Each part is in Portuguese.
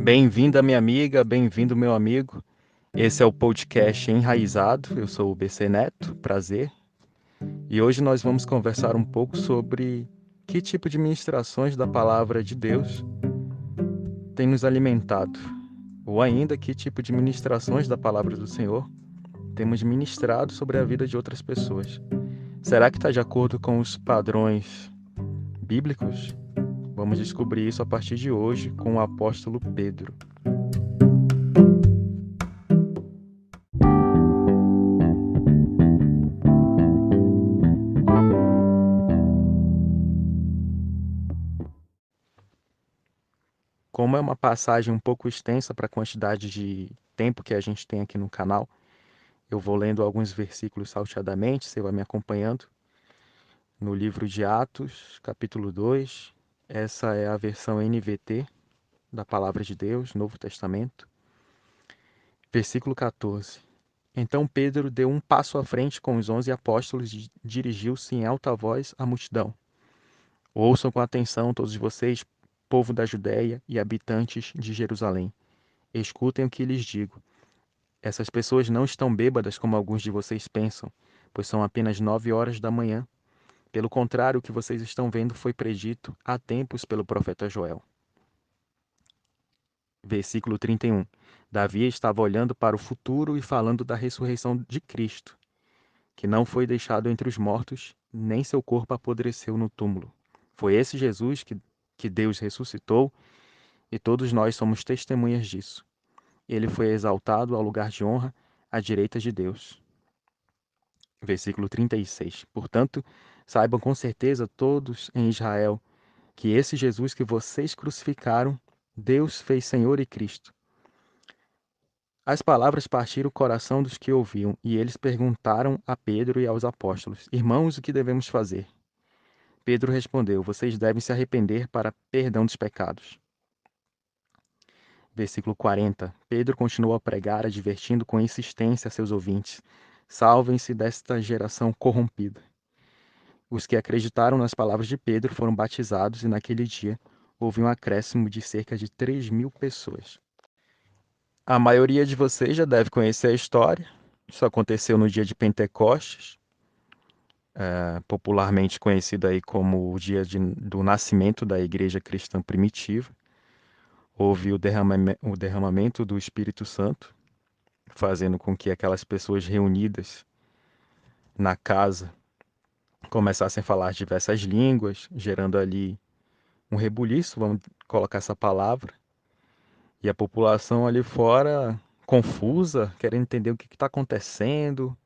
Bem-vinda, minha amiga, bem-vindo, meu amigo. Esse é o podcast Enraizado. Eu sou o BC Neto, prazer. E hoje nós vamos conversar um pouco sobre que tipo de ministrações da palavra de Deus tem nos alimentado, ou ainda que tipo de ministrações da palavra do Senhor temos ministrado sobre a vida de outras pessoas. Será que está de acordo com os padrões bíblicos? Vamos descobrir isso a partir de hoje com o apóstolo Pedro. Como é uma passagem um pouco extensa para a quantidade de tempo que a gente tem aqui no canal, eu vou lendo alguns versículos salteadamente, você vai me acompanhando. No livro de Atos, capítulo 2, essa é a versão NVT da Palavra de Deus, Novo Testamento. Versículo 14. Então Pedro deu um passo à frente com os 11 apóstolos e dirigiu-se em alta voz à multidão. Ouçam com atenção todos vocês, povo da Judéia e habitantes de Jerusalém. Escutem o que lhes digo. Essas pessoas não estão bêbadas como alguns de vocês pensam, pois são apenas 9 horas da manhã. Pelo contrário, o que vocês estão vendo foi predito há tempos pelo profeta Joel. Versículo 31. Davi estava olhando para o futuro e falando da ressurreição de Cristo, que não foi deixado entre os mortos, nem seu corpo apodreceu no túmulo. Foi esse Jesus que Deus ressuscitou e todos nós somos testemunhas disso. Ele foi exaltado ao lugar de honra à direita de Deus. Versículo 36. Portanto, saibam com certeza todos em Israel que esse Jesus que vocês crucificaram, Deus fez Senhor e Cristo. As palavras partiram o coração dos que ouviam, e eles perguntaram a Pedro e aos apóstolos: Irmãos, o que devemos fazer? Pedro respondeu: Vocês devem se arrepender para perdão dos pecados. Versículo 40. Pedro continuou a pregar, advertindo com insistência a seus ouvintes: Salvem-se desta geração corrompida. Os que acreditaram nas palavras de Pedro foram batizados e naquele dia houve um acréscimo de cerca de 3.000 pessoas. A maioria de vocês já deve conhecer a história. Isso aconteceu no dia de Pentecostes, popularmente conhecido aí como o dia do nascimento da igreja cristã primitiva. Houve o derramamento do Espírito Santo, fazendo com que aquelas pessoas reunidas na casa começassem a falar diversas línguas, gerando ali um rebuliço, vamos colocar essa palavra, e a população ali fora confusa, querendo entender o que está acontecendo.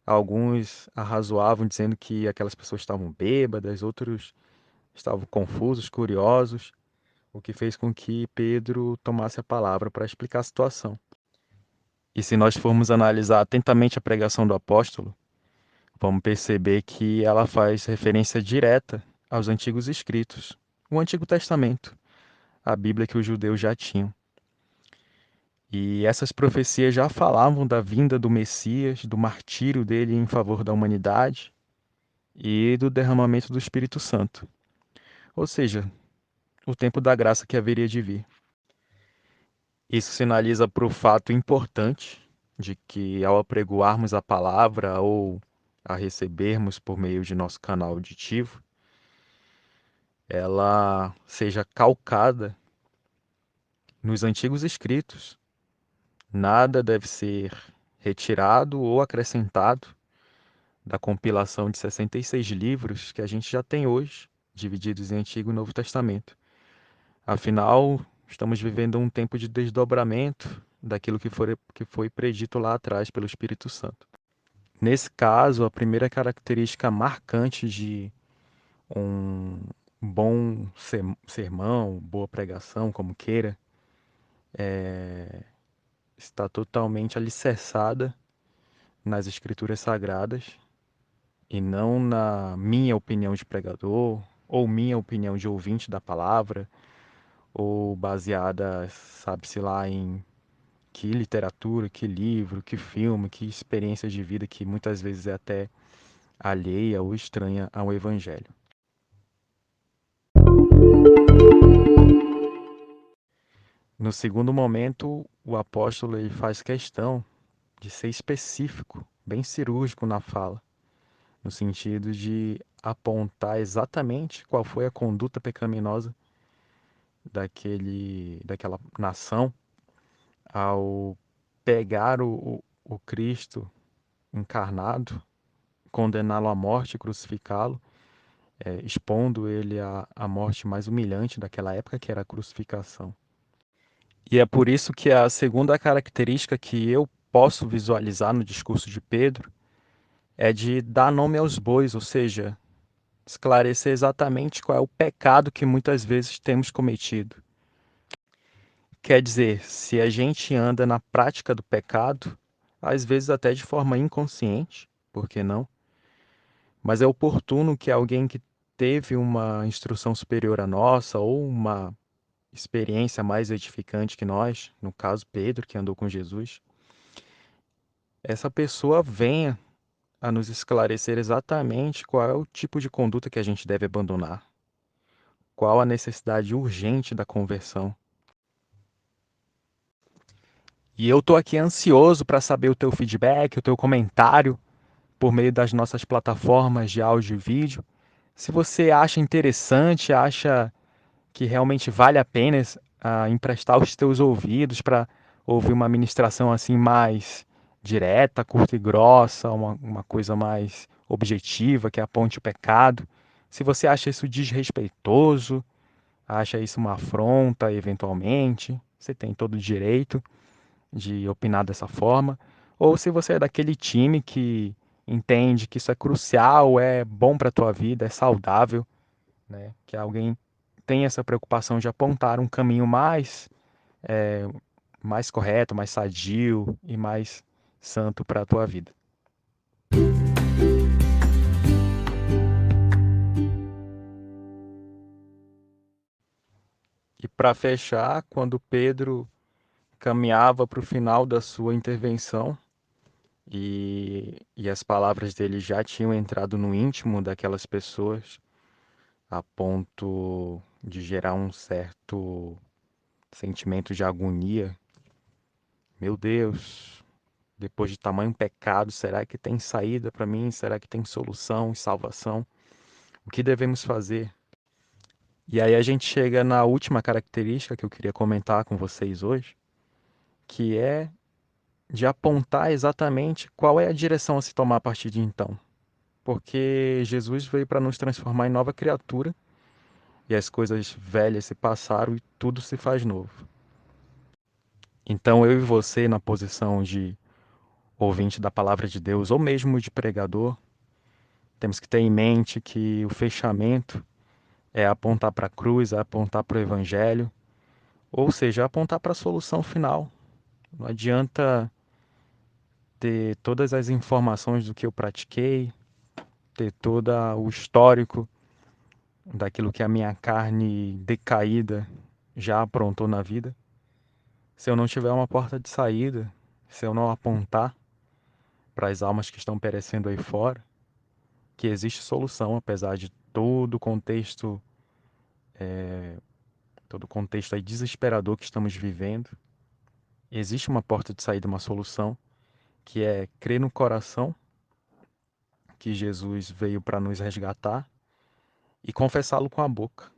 Alguns arrazoavam dizendo que aquelas pessoas estavam bêbadas, outros estavam confusos, curiosos, o que fez com que Pedro tomasse a palavra para explicar a situação. E se nós formos analisar atentamente a pregação do apóstolo, vamos perceber que ela faz referência direta aos antigos escritos, o Antigo Testamento, a Bíblia que os judeus já tinham. E essas profecias já falavam da vinda do Messias, do martírio dele em favor da humanidade e do derramamento do Espírito Santo. Ou seja, o tempo da graça que haveria de vir. Isso sinaliza para o fato importante de que, ao apregoarmos a palavra ou a recebermos por meio de nosso canal auditivo, ela seja calcada nos antigos escritos. Nada deve ser retirado ou acrescentado da compilação de 66 livros que a gente já tem hoje, divididos em Antigo e Novo Testamento. Afinal, estamos vivendo um tempo de desdobramento daquilo que foi predito lá atrás pelo Espírito Santo. Nesse caso, a primeira característica marcante de um bom sermão, boa pregação, como queira, está totalmente alicerçada nas Escrituras Sagradas e não na minha opinião de pregador ou minha opinião de ouvinte da palavra ou baseada, sabe-se lá, em que literatura, que livro, que filme, que experiência de vida que muitas vezes é até alheia ou estranha ao Evangelho. No segundo momento, o apóstolo ele faz questão de ser específico, bem cirúrgico na fala, no sentido de apontar exatamente qual foi a conduta pecaminosa daquela nação ao pegar o Cristo encarnado, condená-lo à morte, crucificá-lo, expondo ele à morte mais humilhante daquela época, que era a crucificação. E é por isso que a segunda característica que eu posso visualizar no discurso de Pedro é de dar nome aos bois, ou seja, esclarecer exatamente qual é o pecado que muitas vezes temos cometido. Quer dizer, se a gente anda na prática do pecado, às vezes até de forma inconsciente, por que não? Mas é oportuno que alguém que teve uma instrução superior à nossa ou uma experiência mais edificante que nós, no caso Pedro, que andou com Jesus, essa pessoa venha a nos esclarecer exatamente qual é o tipo de conduta que a gente deve abandonar, qual a necessidade urgente da conversão. E eu tô aqui ansioso para saber o teu feedback, o teu comentário por meio das nossas plataformas de áudio e vídeo. Se você acha interessante, acha que realmente vale a pena emprestar os teus ouvidos para ouvir uma ministração assim mais direta, curta e grossa, uma coisa mais objetiva, que aponte o pecado. Se você acha isso desrespeitoso, acha isso uma afronta, eventualmente, você tem todo o direito de opinar dessa forma. Ou se você é daquele time que entende que isso é crucial, é bom para a tua vida, é saudável, né? Que alguém tem essa preocupação de apontar um caminho mais correto, mais sadio e mais santo para a tua vida. E para fechar, quando Pedro caminhava para o final da sua intervenção e as palavras dele já tinham entrado no íntimo daquelas pessoas, a ponto de gerar um certo sentimento de agonia. Meu Deus, depois de tamanho pecado, será que tem saída para mim? Será que tem solução e salvação? O que devemos fazer? E aí a gente chega na última característica que eu queria comentar com vocês hoje, que é de apontar exatamente qual é a direção a se tomar a partir de então. Porque Jesus veio para nos transformar em nova criatura e as coisas velhas se passaram e tudo se faz novo. Então eu e você, na posição de ouvinte da palavra de Deus ou mesmo de pregador, temos que ter em mente que o fechamento é apontar para a cruz, é apontar para o evangelho, ou seja, é apontar para a solução final. Não adianta ter todas as informações do que eu pratiquei, ter todo o histórico daquilo que a minha carne decaída já aprontou na vida. Se eu não tiver uma porta de saída, se eu não apontar para as almas que estão perecendo aí fora, que existe solução, apesar de todo o contexto aí desesperador que estamos vivendo, existe uma porta de saída, uma solução, que é crer no coração que Jesus veio para nos resgatar e confessá-lo com a boca.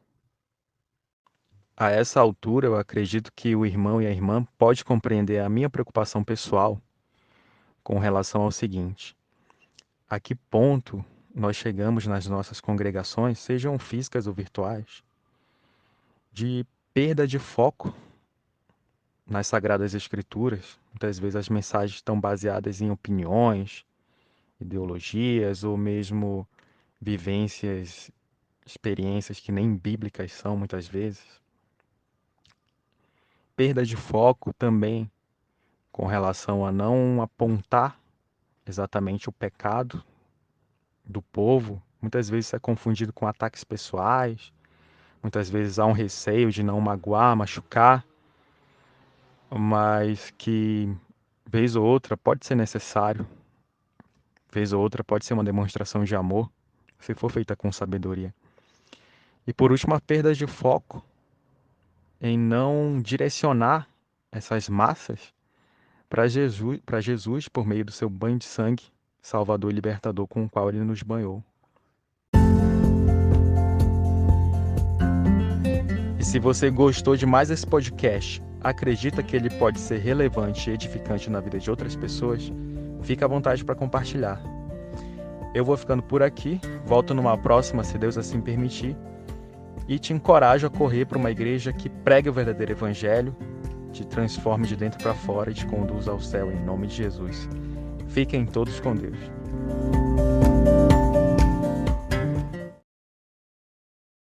A essa altura, eu acredito que o irmão e a irmã pode compreender a minha preocupação pessoal com relação ao seguinte: a que ponto nós chegamos nas nossas congregações, sejam físicas ou virtuais, de perda de foco nas Sagradas Escrituras. Muitas vezes as mensagens estão baseadas em opiniões, ideologias ou mesmo vivências, experiências que nem bíblicas são muitas vezes. Perda de foco também com relação a não apontar exatamente o pecado do povo. Muitas vezes isso é confundido com ataques pessoais, muitas vezes há um receio de não magoar, machucar, mas que vez ou outra pode ser necessário, vez ou outra pode ser uma demonstração de amor, se for feita com sabedoria. E por último, a perda de foco em não direcionar essas massas para Jesus por meio do seu banho de sangue, Salvador e Libertador, com o qual ele nos banhou. E se você gostou de mais esse podcast, acredita que ele pode ser relevante e edificante na vida de outras pessoas, fica à vontade para compartilhar. Eu vou ficando por aqui, volto numa próxima, se Deus assim permitir, e te encorajo a correr para uma igreja que pregue o verdadeiro evangelho, te transforme de dentro para fora e te conduza ao céu em nome de Jesus. Fiquem todos com Deus.